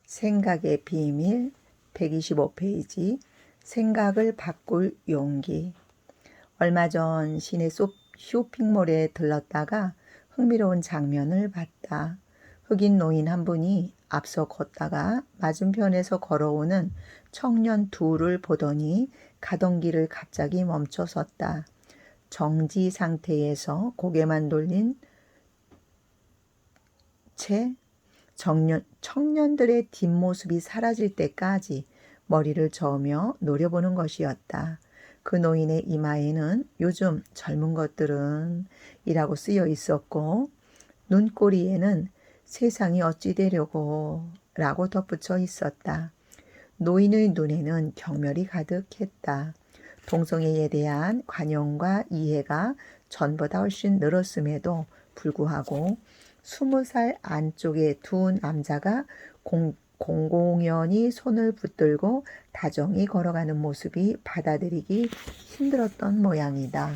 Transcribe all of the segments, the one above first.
생각의 비밀 125페이지 생각을 바꿀 용기. 얼마 전 시내 쇼핑몰에 들렀다가 흥미로운 장면을 봤다. 흑인 노인 한 분이 앞서 걷다가 맞은편에서 걸어오는 청년 둘을 보더니 가던 길을 갑자기 멈춰 섰다. 정지 상태에서 고개만 돌린 채 청년들의 뒷모습이 사라질 때까지 머리를 저으며 노려보는 것이었다. 그 노인의 이마에는 요즘 젊은 것들은 이라고 쓰여 있었고 눈꼬리에는 세상이 어찌 되려고 라고 덧붙여 있었다. 노인의 눈에는 경멸이 가득했다. 동성애에 대한 관용과 이해가 전보다 훨씬 늘었음에도 불구하고 20살 안쪽의 두 남자가 공공연히 손을 붙들고 다정히 걸어가는 모습이 받아들이기 힘들었던 모양이다.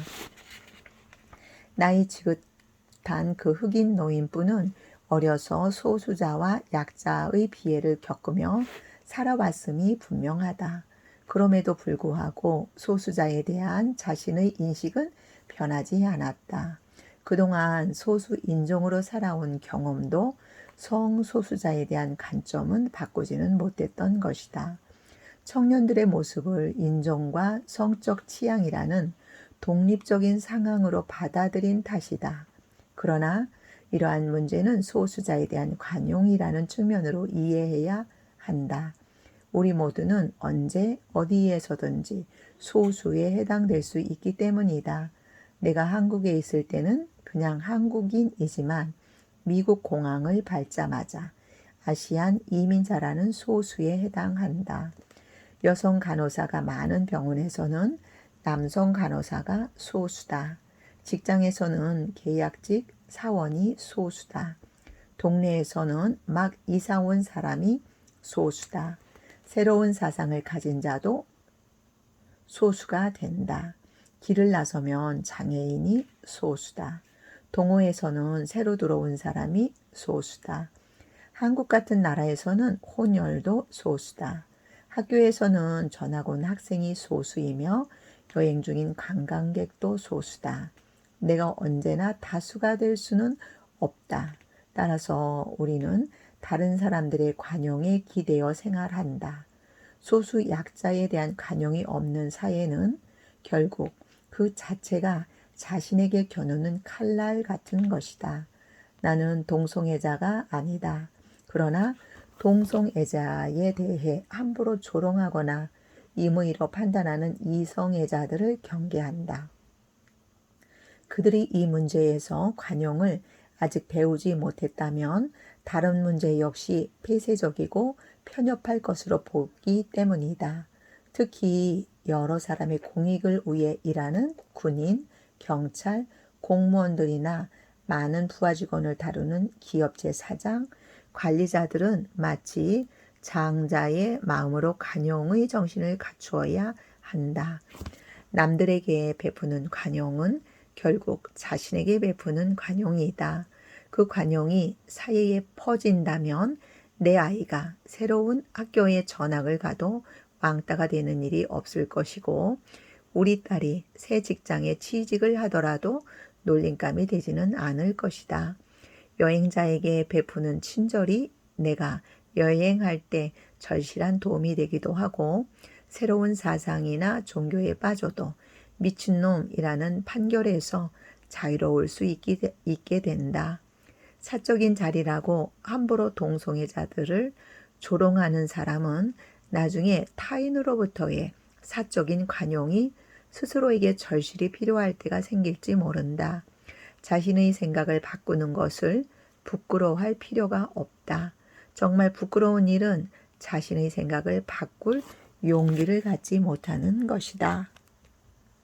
나이 지긋한 그 흑인 노인분은 어려서 소수자와 약자의 피해를 겪으며 살아왔음이 분명하다. 그럼에도 불구하고 소수자에 대한 자신의 인식은 변하지 않았다. 그동안 소수 인종으로 살아온 경험도 성소수자에 대한 관점은 바꾸지는 못했던 것이다. 청년들의 모습을 인종과 성적 취향이라는 독립적인 상황으로 받아들인 탓이다. 그러나 이러한 문제는 소수자에 대한 관용이라는 측면으로 이해해야 한다. 우리 모두는 언제 어디에서든지 소수에 해당될 수 있기 때문이다. 내가 한국에 있을 때는 그냥 한국인이지만 미국 공항을 밟자마자 아시안 이민자라는 소수에 해당한다. 여성 간호사가 많은 병원에서는 남성 간호사가 소수다. 직장에서는 계약직 사원이 소수다. 동네에서는 막 이사 온 사람이 소수다. 새로운 사상을 가진 자도 소수가 된다. 길을 나서면 장애인이 소수다. 동호회에서는 새로 들어온 사람이 소수다. 한국 같은 나라에서는 혼혈도 소수다. 학교에서는 전학 온 학생이 소수이며 여행 중인 관광객도 소수다. 내가 언제나 다수가 될 수는 없다. 따라서 우리는 다른 사람들의 관용에 기대어 생활한다. 소수 약자에 대한 관용이 없는 사회는 결국 그 자체가 자신에게 겨누는 칼날 같은 것이다. 나는 동성애자가 아니다. 그러나 동성애자에 대해 함부로 조롱하거나 임의로 판단하는 이성애자들을 경계한다. 그들이 이 문제에서 관용을 아직 배우지 못했다면 다른 문제 역시 폐쇄적이고 편협할 것으로 보기 때문이다. 특히 여러 사람의 공익을 위해 일하는 군인, 경찰, 공무원들이나 많은 부하 직원을 다루는 기업체 사장, 관리자들은 마치 장자의 마음으로 관용의 정신을 갖추어야 한다. 남들에게 베푸는 관용은 결국 자신에게 베푸는 관용이다. 그 관용이 사회에 퍼진다면 내 아이가 새로운 학교에 전학을 가도 왕따가 되는 일이 없을 것이고 우리 딸이 새 직장에 취직을 하더라도 놀림감이 되지는 않을 것이다. 여행자에게 베푸는 친절이 내가 여행할 때 절실한 도움이 되기도 하고 새로운 사상이나 종교에 빠져도 미친놈이라는 판결에서 자유로울 수 있게 된다. 사적인 자리라고 함부로 동성애자들을 조롱하는 사람은 나중에 타인으로부터의 사적인 관용이 스스로에게 절실히 필요할 때가 생길지 모른다. 자신의 생각을 바꾸는 것을 부끄러워할 필요가 없다. 정말 부끄러운 일은 자신의 생각을 바꿀 용기를 갖지 못하는 것이다.